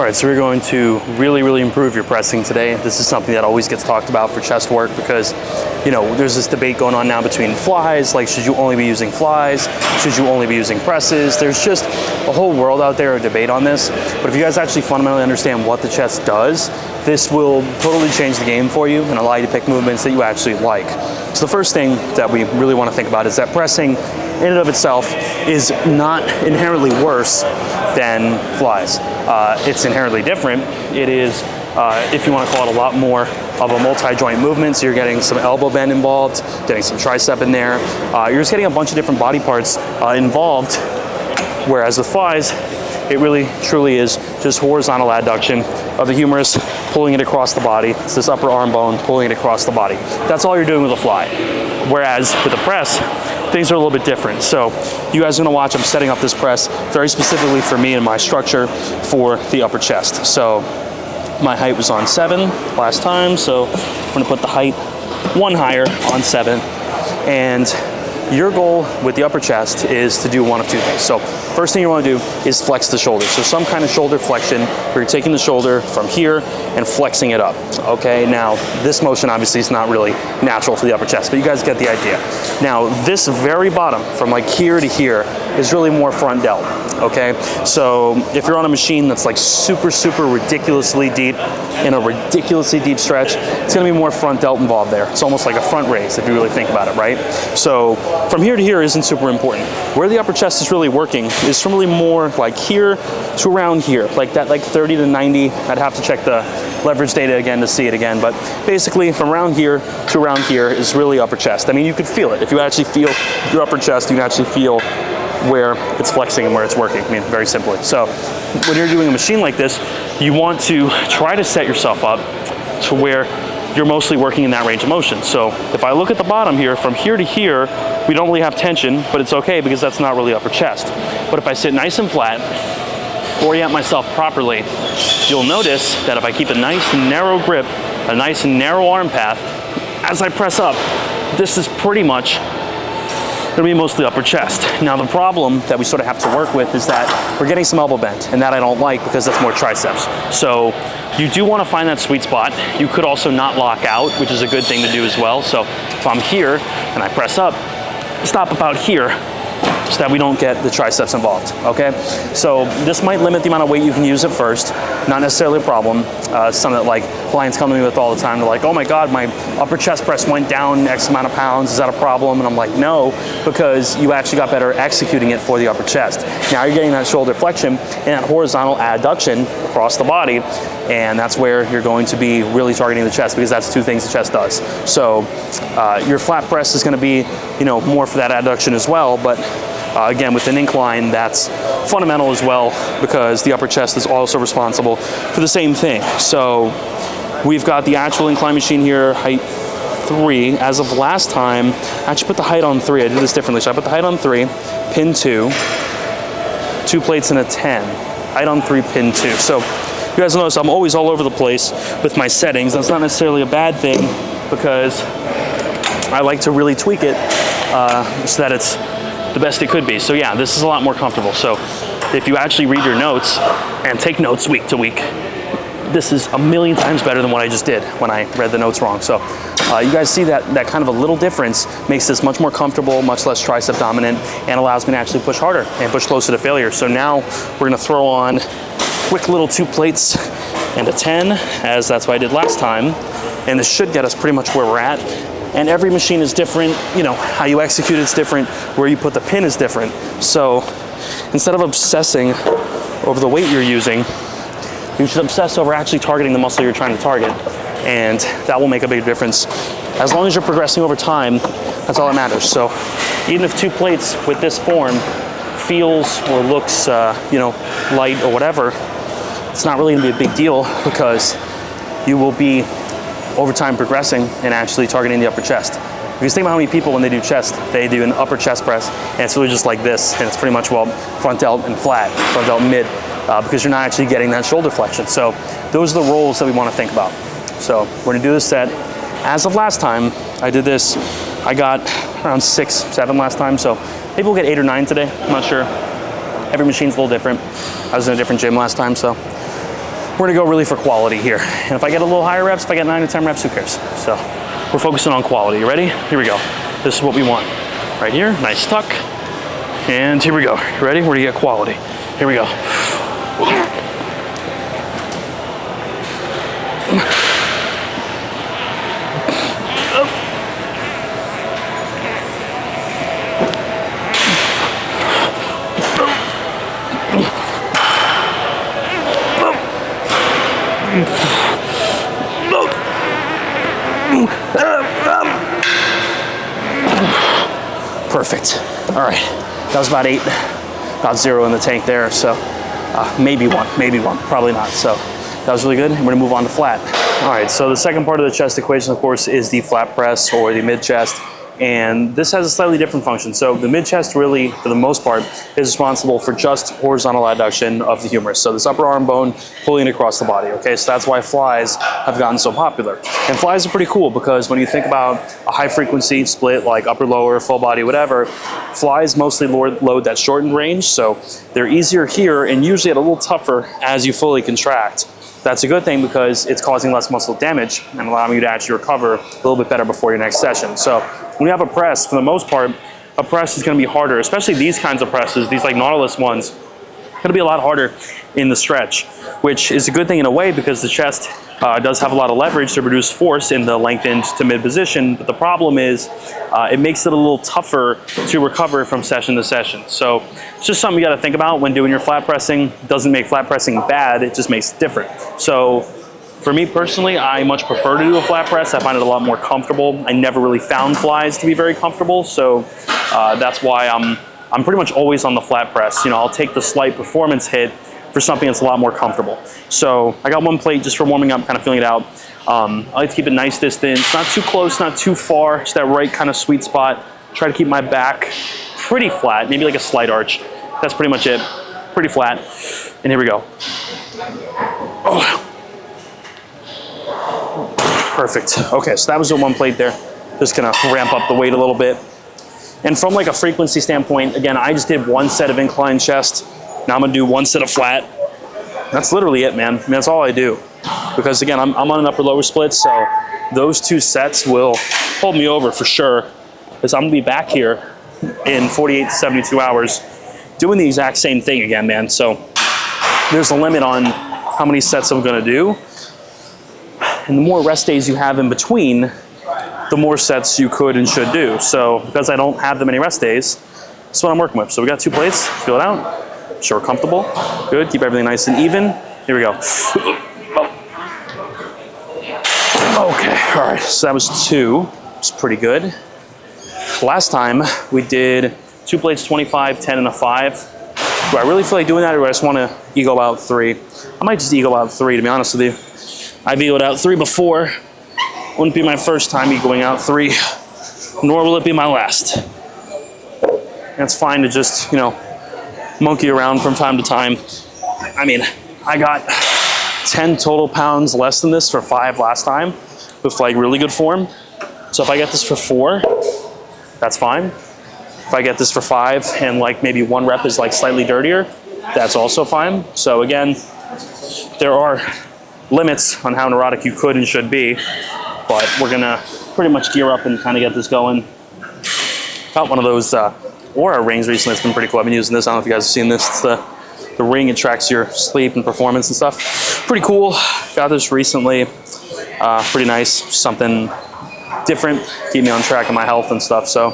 All right, so we're going to really improve your pressing today. This is something that always gets talked about for chest work because, you know, there's this debate going on now between flies, like should you only be using flies? Should you only be using presses? There's just a whole world out there of debate on this. But if you guys actually fundamentally understand what the chest does, this will totally change the game for you and allow you to pick movements that you actually like. So the first thing that we really want to think about is that pressing in and of itself is not inherently worse than flies. It's inherently different. It is, if you want to call it, a lot more of a multi-joint movement. So you're getting some elbow bend involved, getting some tricep in there. You're just getting a bunch of different body parts involved. Whereas with flies, it really truly is just horizontal adduction of the humerus, pulling it across the body. It's this upper arm bone pulling it across the body. That's all you're doing with a fly. Whereas with a press, things are a little bit different. So you guys are gonna watch, I'm setting up this press very specifically for me and my structure for the upper chest. So my height was on 7 last time, so I'm gonna put the height 1 higher on 7. And your goal with the upper chest is to do one of 2 things. So first thing you want to do is flex the shoulder. So some kind of shoulder flexion where you're taking the shoulder from here and flexing it up. Okay, now this motion obviously is not really natural for the upper chest, but you guys get the idea. Now this very bottom from like here to here is really more front delt. Okay, so if you're on a machine that's like super ridiculously deep in a ridiculously deep stretch, it's going to be more front delt involved there. It's almost like a front raise if you really think about it, right? So from here to here isn't super important. Where the upper chest is really working is from really more like here to around here, like that, like 30 to 90. I'd have to check the leverage data again to see it again, but basically from around here to around here is really upper chest. I mean, you could feel it. If you actually feel your upper chest, you can actually feel where it's flexing and where it's working. I mean, very simply. So when you're doing a machine like this, you want to try to set yourself up to where you're mostly working in that range of motion. So if I look at the bottom here, from here to here, we don't really have tension, but it's okay because that's not really upper chest. But if I sit nice and flat, orient myself properly, you'll notice that if I keep a nice and narrow grip, a nice and narrow arm path, as I press up, this is pretty much gonna be mostly upper chest. Now the problem that we sort of have to work with is that we're getting some elbow bend, and that I don't like because that's more triceps. So you do want to find that sweet spot. You could also not lock out, which is a good thing to do as well. So if I'm here and I press up, stop about here so that we don't get the triceps involved, okay? So this might limit the amount of weight you can use at first, not necessarily a problem. Something that like clients come to me with all the time. They're like, oh my God, my upper chest press went down X amount of pounds. Is that a problem? And I'm like, no, because you actually got better executing it for the upper chest. Now you're getting that shoulder flexion and that horizontal adduction across the body. And that's where you're going to be really targeting the chest because that's 2 things the chest does. So your flat press is going to be, you know, more for that adduction as well. But again, with an incline, that's fundamental as well because the upper chest is also responsible for the same thing. So we've got the actual incline machine here, height 3. As of last time, I actually put the height on 3. I did this differently. So I put the height on 3, pin 2, 2 plates and a 10. Height on 3, pin 2. So you guys notice I'm always all over the place with my settings. That's not necessarily a bad thing because I like to really tweak it so that it's the best it could be. So yeah, this is a lot more comfortable. So if you actually read your notes and take notes week to week, this is a million times better than what I just did when I read the notes wrong. So you guys see that kind of a little difference makes this much more comfortable, much less tricep dominant, and allows me to actually push harder and push closer to failure. So now we're gonna throw on quick little 2 plates and a 10, as that's what I did last time. And this should get us pretty much where we're at. And every machine is different, you know, how you execute it's different, where you put the pin is different. So instead of obsessing over the weight you're using, you should obsess over actually targeting the muscle you're trying to target. And that will make a big difference. As long as you're progressing over time, that's all that matters. So even if 2 plates with this form feels or looks, you know, light or whatever, it's not really gonna be a big deal because you will be over time progressing and actually targeting the upper chest. Because think about how many people when they do chest, they do an upper chest press and it's really just like this, and it's pretty much, well, front delt and flat, front delt mid, because you're not actually getting that shoulder flexion. So those are the roles that we want to think about. So we're gonna do this set. As of last time, I did this, I got around 6, 7 last time, so maybe we'll get 8 or 9 today, I'm not sure. Every machine's a little different. I was in a different gym last time, so we're gonna go really for quality here. And if I get a little higher reps, if I get 9 to 10 reps, who cares? So we're focusing on quality. You ready? Here we go. This is what we want. Right here, nice tuck. And here we go. You ready? We're gonna get quality. Here we go. Perfect. All right, that was about 8, about 0 in the tank there. So maybe one, probably not. So that was really good. And we're gonna move on to flat. All right, so the second part of the chest equation, of course, is the flat press or the mid chest. And this has a slightly different function. So the mid chest really, for the most part, is responsible for just horizontal adduction of the humerus. So this upper arm bone pulling across the body, okay? So that's why flies have gotten so popular. And flies are pretty cool because when you think about a high frequency split like upper, lower, full body, whatever, flies mostly load that shortened range. So they're easier here and usually a little tougher as you fully contract. That's a good thing because it's causing less muscle damage and allowing you to actually recover a little bit better before your next session. So when you have a press, for the most part, a press is going to be harder, especially these kinds of presses, these like Nautilus ones, going to be a lot harder in the stretch, which is a good thing in a way because the chest does have a lot of leverage to produce force in the lengthened to mid position. But the problem is it makes it a little tougher to recover from session to session. So it's just something you got to think about when doing your flat pressing. It doesn't make flat pressing bad, it just makes it different. So for me personally, I much prefer to do a flat press. I find it a lot more comfortable. I never really found flies to be very comfortable. So that's why I'm pretty much always on the flat press. You know, I'll take the slight performance hit for something that's a lot more comfortable. So I got one plate just for warming up, kind of feeling it out. I like to keep it nice distance, not too close, not too far, just that right kind of sweet spot. Try to keep my back pretty flat, maybe like a slight arch. That's pretty much it, pretty flat. And here we go. Oh. Perfect. Okay, so that was the one plate there. Just gonna ramp up the weight a little bit. And from like a frequency standpoint, again, I just did one set of incline chest. Now I'm gonna do one set of flat. That's literally it, man. I mean, that's all I do. Because again, I'm on an upper lower split, so those 2 sets will hold me over for sure. Because I'm gonna be back here in 48 to 72 hours doing the exact same thing again, man. So there's a limit on how many sets I'm gonna do. And the more rest days you have in between, the more sets you could and should do. So because I don't have that many rest days, that's what I'm working with. So we got 2 plates, feel it out. Sure, comfortable, good, keep everything nice and even. Here we go. Okay, all right, so that was 2, it's pretty good. Last time we did 2 plates, 25, 10, and a 5. Do I really feel like doing that or do I just wanna ego out 3? I might just ego out 3, to be honest with you. I've egoed out 3 before. Wouldn't be my first time egoing out 3, nor will it be my last. And it's fine to just, you know, monkey around from time to time. I mean, I got 10 total pounds less than this for 5 last time with like really good form. So if I get this for 4, that's fine. If I get this for 5 and like maybe 1 rep is like slightly dirtier, that's also fine. So again, there are limits on how neurotic you could and should be, but we're gonna pretty much gear up and kind of get this going. Got one of those Aura rings recently. It's been pretty cool. I've been using this. I don't know if you guys have seen this. It's the ring. It tracks your sleep and performance and stuff. Pretty cool. Got this recently. Pretty nice. Something different. Keep me on track of my health and stuff. So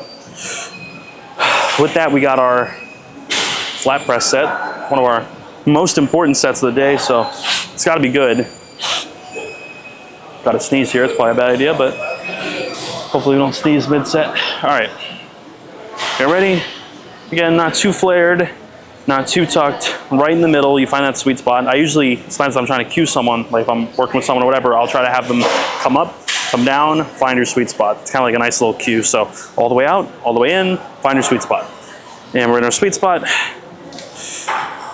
with that, we got our flat press set. One of our most important sets of the day. So it's got to be good. Got to sneeze here. It's probably a bad idea, but hopefully we don't sneeze mid-set. All right. Get ready. Again, not too flared, not too tucked, right in the middle. You find that sweet spot. I usually, sometimes I'm trying to cue someone, like if I'm working with someone or whatever, I'll try to have them come up, come down, find your sweet spot. It's kind of like a nice little cue. So all the way out, all the way in, find your sweet spot. And we're in our sweet spot.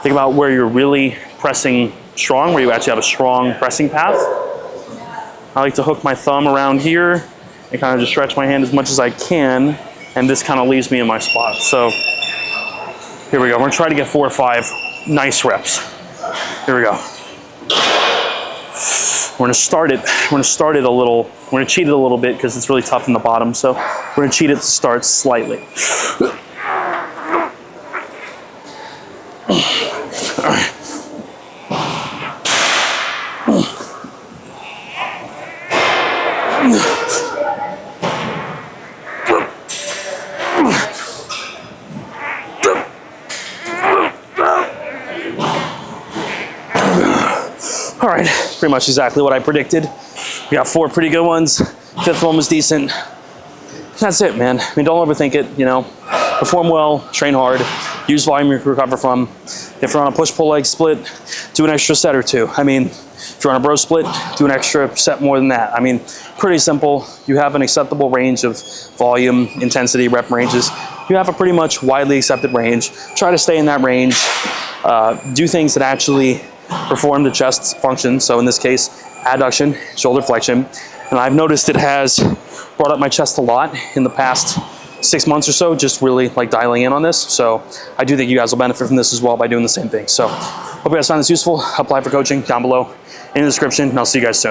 Think about where you're really pressing strong, where you actually have a strong pressing path. I like to hook my thumb around here and kind of just stretch my hand as much as I can. And this kind of leaves me in my spot. So here we go. We're gonna try to get 4 or 5 nice reps. Here we go. We're gonna start it. We're gonna start it a little. We're gonna cheat it a little bit because it's really tough in the bottom. So we're gonna cheat it to start slightly. All right. All right, pretty much exactly what I predicted. We got 4 pretty good ones. 5th one was decent. That's it, man. I mean, don't overthink it, you know. Perform well, train hard, use volume you can recover from. If you're on a push-pull leg split, do an extra set or 2. I mean, if you're on a bro split, do an extra set more than that. I mean, pretty simple. You have an acceptable range of volume, intensity, rep ranges. You have a pretty much widely accepted range. Try to stay in that range. Do things that actually perform the chest function. So in this case, adduction, shoulder flexion. And I've noticed it has brought up my chest a lot in the past 6 months or so, just really like dialing in on this. So I do think you guys will benefit from this as well by doing the same thing. So hope you guys find this useful. Apply for coaching down below in the description, and I'll see you guys soon.